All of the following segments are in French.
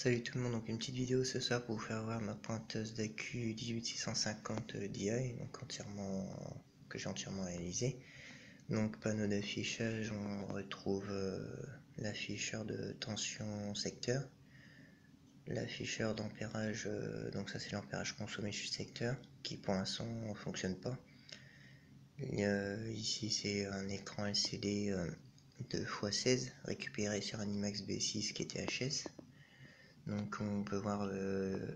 Salut tout le monde, donc une petite vidéo ce soir pour vous faire voir ma pointeuse d'AQ 18650 Di, donc que j'ai entièrement réalisé. Donc panneau d'affichage, on retrouve l'afficheur de tension secteur, l'afficheur d'ampérage, donc ça c'est l'ampérage consommé sur secteur, qui pour l'instant ne fonctionne pas. Ici c'est un écran LCD de x16 récupéré sur un IMAX B6 qui était HS. Donc on peut voir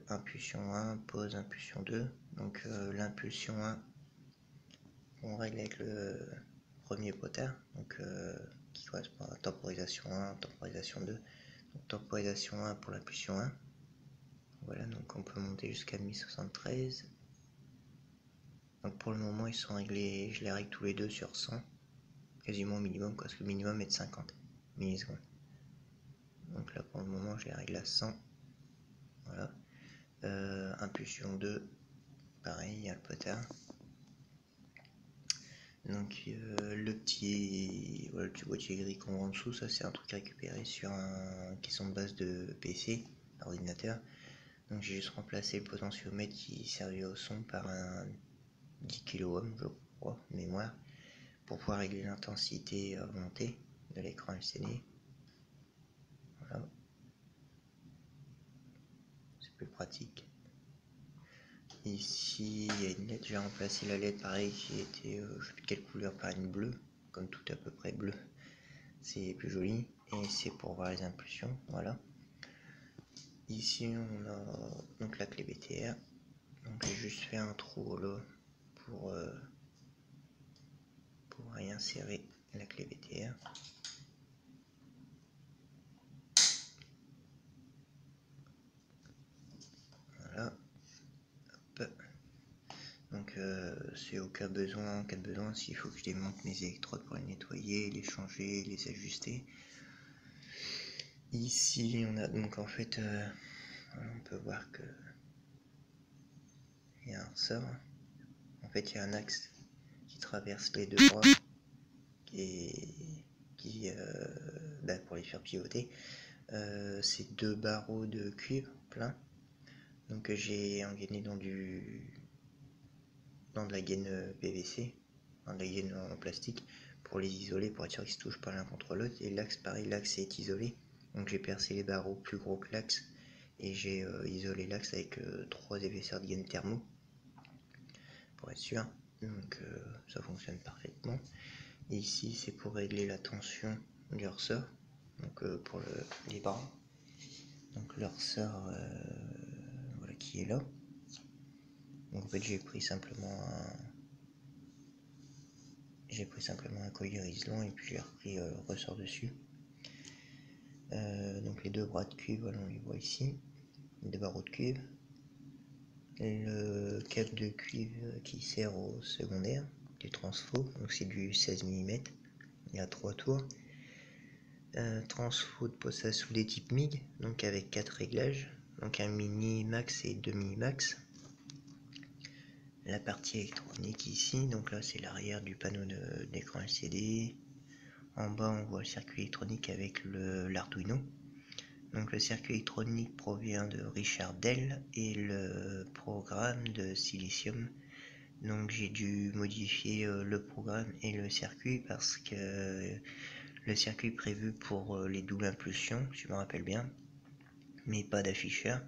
impulsion 1, pause, impulsion 2. Donc l'impulsion 1, on règle avec le premier potard, donc qui correspond à temporisation 1, temporisation 2. Donc temporisation 1 pour l'impulsion 1. Voilà, donc on peut monter jusqu'à 1073. Donc pour le moment ils sont réglés, je les règle tous les deux sur 100, quasiment au minimum, parce que le minimum est de 50 millisecondes. Donc là pour le moment je les règle à 100. Voilà. Impulsion 2, pareil, il y a le potard. Donc le petit boîtier gris qu'on voit en dessous, ça c'est un truc récupéré sur un caisson de base de PC, ordinateur. Donc j'ai juste remplacé le potentiomètre qui servait au son par un 10 kΩ, je crois, mémoire, pour pouvoir régler l'intensité augmentée de l'écran LCD. Voilà. C'est plus pratique. Ici il y a une LED, j'ai remplacé la LED pareil qui était, je sais plus de quelle couleur, par une bleue, comme tout à peu près bleu. C'est plus joli, et c'est pour voir les impulsions. Voilà. Ici on a donc la clé BTR. Donc j'ai juste fait un trou là pour y insérer la clé BTR. Voilà. Hop. Donc c'est au cas de besoin, s'il faut que je démonte mes électrodes pour les nettoyer, les changer, les ajuster. Ici on a donc en fait on peut voir que il y a un ressort. En fait il y a un axe qui traverse les deux bras pour les faire pivoter. C'est deux barreaux de cuivre plein, donc j'ai engainé dans de la gaine PVC, dans de la gaine en plastique, pour les isoler, pour être sûr qu'ils se touchent pas l'un contre l'autre. Et l'axe pareil, l'axe est isolé, donc j'ai percé les barreaux plus gros que l'axe et j'ai isolé l'axe avec 3 épaisseurs de gaine thermo pour être sûr. Donc ça fonctionne parfaitement. Et ici c'est pour régler la tension du ressort, donc pour les bras. Donc le ressort voilà, qui est là. Donc en fait j'ai pris simplement un collier isolant et puis j'ai repris le ressort dessus. Donc les deux bras de cuivre, voilà, on les voit ici, les deux barreaux de cuivre. Le câble de cuivre qui sert au secondaire du transfo, donc c'est du 16 mm, il y a 3 tours. Transfo de poste à souder type MIG, donc avec 4 réglages, donc un mini max et demi max. La partie électronique ici, donc là c'est l'arrière du panneau d'écran LCD. En bas on voit le circuit électronique avec l'Arduino. Donc le circuit électronique provient de Richard Dell et le programme de Silicium. Donc j'ai dû modifier le programme et le circuit parce que le circuit est prévu pour les doubles impulsions, si je me rappelle bien, mais pas d'afficheur.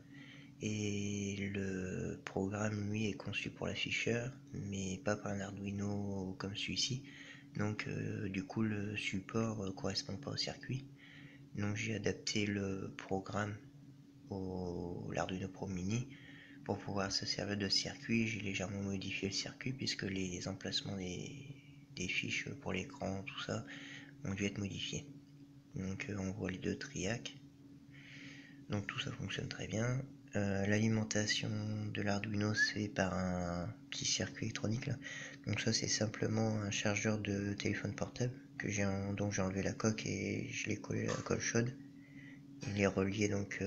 Et le programme lui est conçu pour l'afficheur, mais pas par un Arduino comme celui-ci. Donc du coup le support correspond pas au circuit. Donc j'ai adapté le programme l'Arduino Pro Mini pour pouvoir se servir de circuit. J'ai légèrement modifié le circuit puisque les emplacements des fiches pour l'écran, tout ça, ont dû être modifiés. Donc on voit les deux triacs. Donc tout ça fonctionne très bien. L'alimentation de l'Arduino c'est par un petit circuit électronique là. Donc ça c'est simplement un chargeur de téléphone portable dont j'ai enlevé la coque et je l'ai collé à la colle chaude. Il est relié donc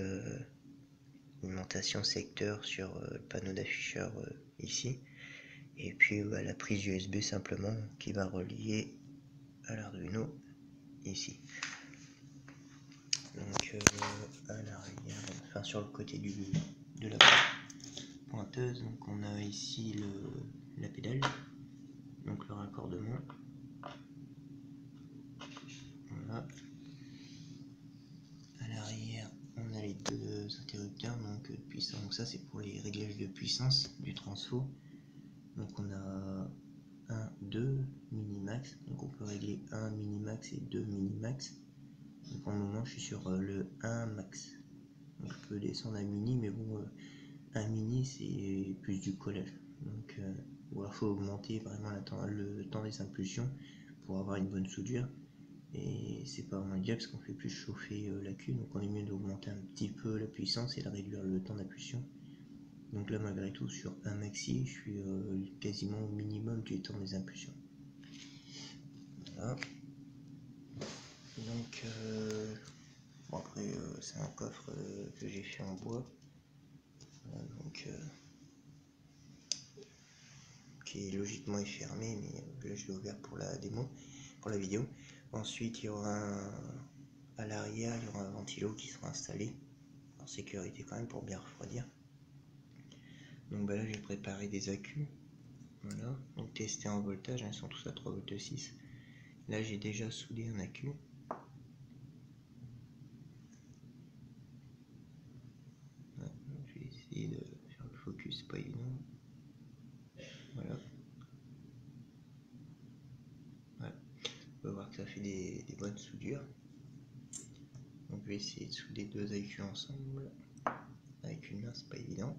alimentation secteur sur le panneau d'afficheur ici, et puis la prise USB simplement qui va relier à l'Arduino ici. Donc à l'arrière, enfin sur le côté de la pointeuse. Donc on a ici la pédale, donc le raccordement. Voilà. À l'arrière, on a les deux interrupteurs donc de puissance. Donc ça c'est pour les réglages de puissance du transfo. Donc on a 1, 2 minimax. Donc on peut régler 1 minimax et 2 minimax. Donc pour le moment je suis sur le 1 max. Donc je peux descendre à mini, mais bon, un mini c'est plus du collage. Donc ou alors faut augmenter vraiment le temps des impulsions pour avoir une bonne soudure. Et c'est pas vraiment idéal parce qu'on fait plus chauffer la queue, donc on est mieux d'augmenter un petit peu la puissance et de réduire le temps d'impulsion. Donc là malgré tout sur un maxi je suis quasiment au minimum du temps des impulsions. Voilà. Donc bon après c'est un coffre que j'ai fait en bois. Voilà, donc qui logiquement est fermé, mais là je l'ai ouvert pour la démo, pour la vidéo. Ensuite il y aura à l'arrière il y aura un ventilo qui sera installé en sécurité quand même pour bien refroidir. Donc bah là j'ai préparé des accus, voilà, donc testés en voltage, ils sont tous à 3,6 V. Là j'ai déjà soudé un accu. Ouais, je vais essayer de faire le focus, c'est pas évident. Voilà. Ouais. On peut voir que ça fait des bonnes soudures. Donc je vais essayer de souder deux accus ensemble. Avec une main c'est pas évident.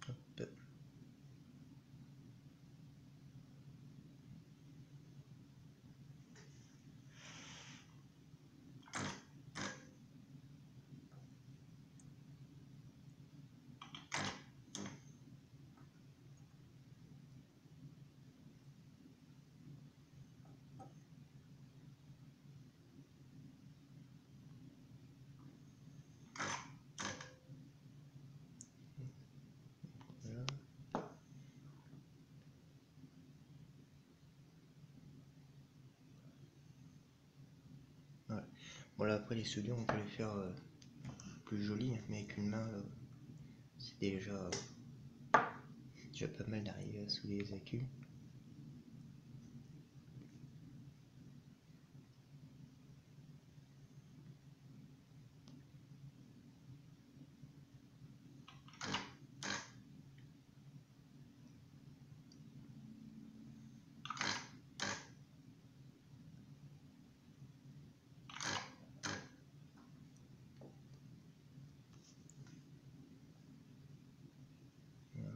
Hop. Voilà. Voilà. Bon là après les soudures on peut les faire plus jolies, mais avec une main c'est déjà pas mal d'arriver à souder les accus. Voilà.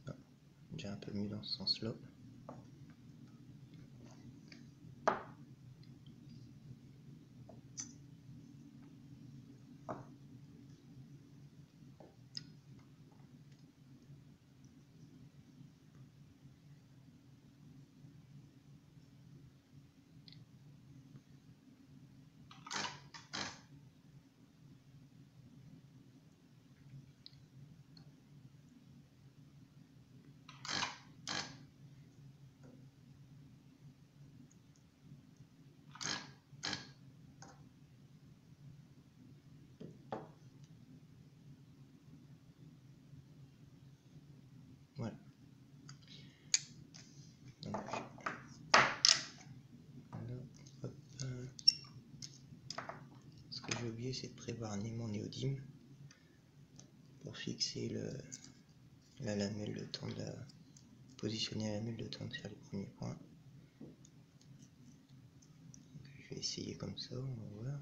Ah, déjà un peu mieux dans ce sens là. Voilà. Donc, voilà. Hop. Ce que j'ai oublié c'est de prévoir mon néodyme pour fixer la lamelle, le temps de la positionner la lamelle, le temps de faire les premiers points. Donc, je vais essayer comme ça, on va voir.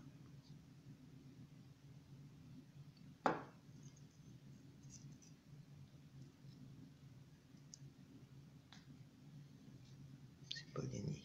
C'est pas gagné.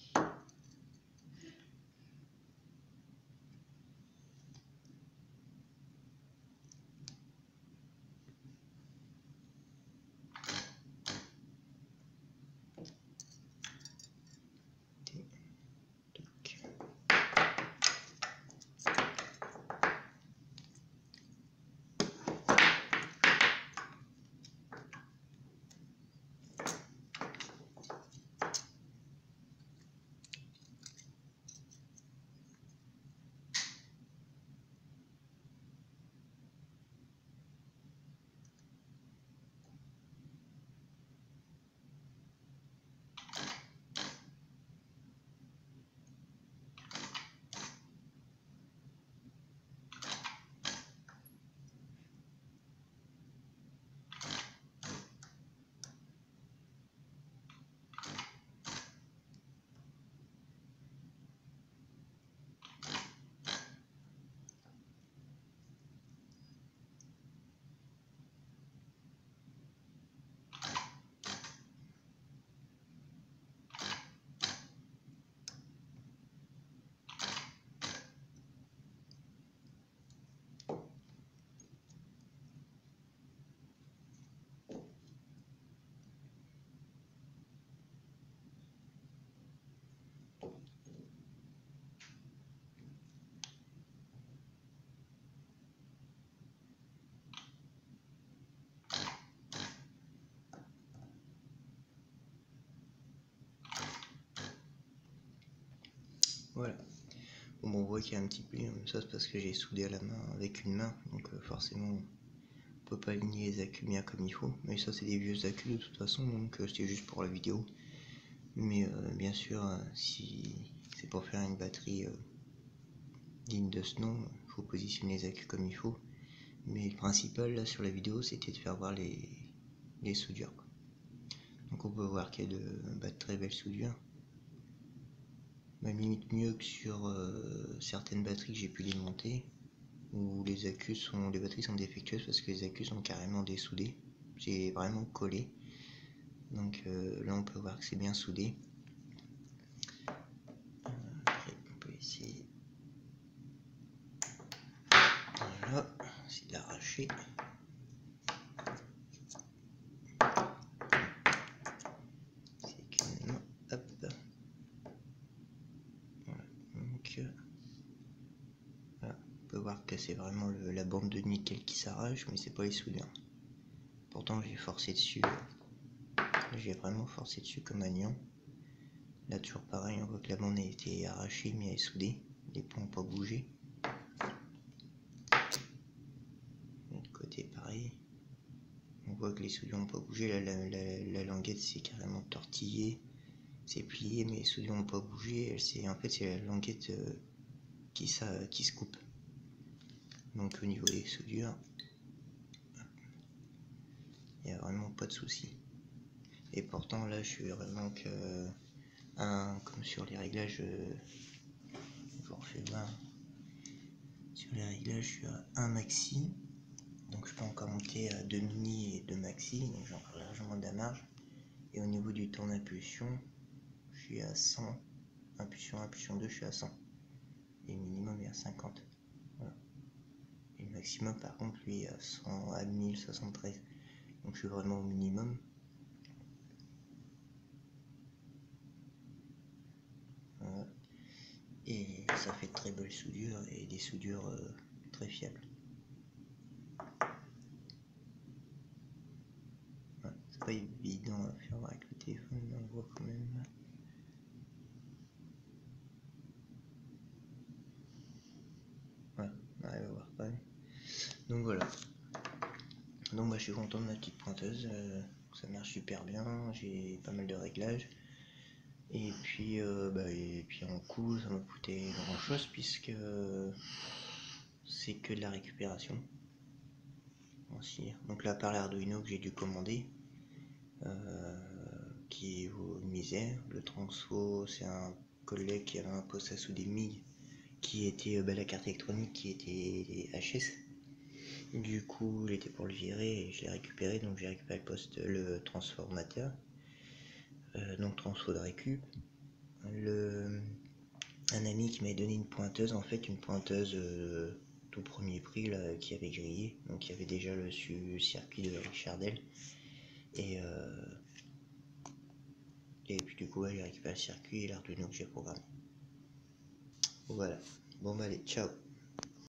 Voilà. Bon, on voit qu'il y a un petit pli, ça c'est parce que j'ai soudé à la main avec une main, donc forcément on peut pas aligner les accus bien comme il faut. Mais ça c'est des vieux accus de toute façon, donc c'était juste pour la vidéo. Mais bien sûr, si c'est pour faire une batterie digne de ce nom, il faut positionner les accus comme il faut. Mais le principal là sur la vidéo, c'était de faire voir les soudures. Donc on peut voir qu'il y a de très belles soudures. Même limite mieux que sur certaines batteries que j'ai pu démonter, où les batteries sont défectueuses parce que les accus sont carrément dessoudés. C'est vraiment collé. Donc là on peut voir que c'est bien soudé. Après on peut essayer. Voilà, c'est d'arracher. C'est que non, hop. Voilà, donc voilà. On peut voir que c'est vraiment la bande de nickel qui s'arrache, mais c'est pas les soudures. Pourtant j'ai forcé dessus. J'ai vraiment forcé dessus comme un lion. Là toujours pareil, on voit que la bande a été arrachée mais elle est soudée. Les points n'ont pas bougé. De l'autre côté pareil. On voit que les soudures n'ont pas bougé. Là, la languette s'est carrément tortillée. C'est plié mais les soudures n'ont pas bougé. En fait c'est la languette qui se coupe. Donc au niveau des soudures, il n'y a vraiment pas de souci. Et pourtant là je suis vraiment que comme sur les réglages, je vous refais voir. Sur les réglages je suis à 1 maxi. Donc je peux encore monter à 2 mini et 2 maxi, donc j'ai encore largement de la marge. Et au niveau du temps d'impulsion, je suis à 100. Impulsion 1, impulsion 2, je suis à 100. Et le minimum est à 50. Voilà. Et le maximum par contre lui est à 100, à 1073. Donc je suis vraiment au minimum. Voilà. Et ça fait de très belles soudures et des soudures très fiables. Voilà. C'est pas évident à faire avec le téléphone, mais on voit quand même. Voilà, on arrive à voir quand même. Donc voilà. Donc je suis content de ma petite pointeuse, ça marche super bien, j'ai pas mal de réglages. Et puis en coût ça m'a coûté grand chose puisque c'est que de la récupération. Donc là par l'Arduino que j'ai dû commander, qui vaut une misère. Le transfo, c'est un collègue qui avait un poste à souder MIG qui était la carte électronique qui était HS. Du coup, il était pour le virer et je l'ai récupéré, donc j'ai récupéré le transformateur, donc transfo de récup. Un ami qui m'avait donné une pointeuse, en fait une pointeuse tout premier prix là, qui avait grillé, donc il y avait déjà le circuit de Richardel. Et puis du coup j'ai récupéré le circuit et l'Arduino que j'ai programmé. Voilà, bon bah allez, ciao.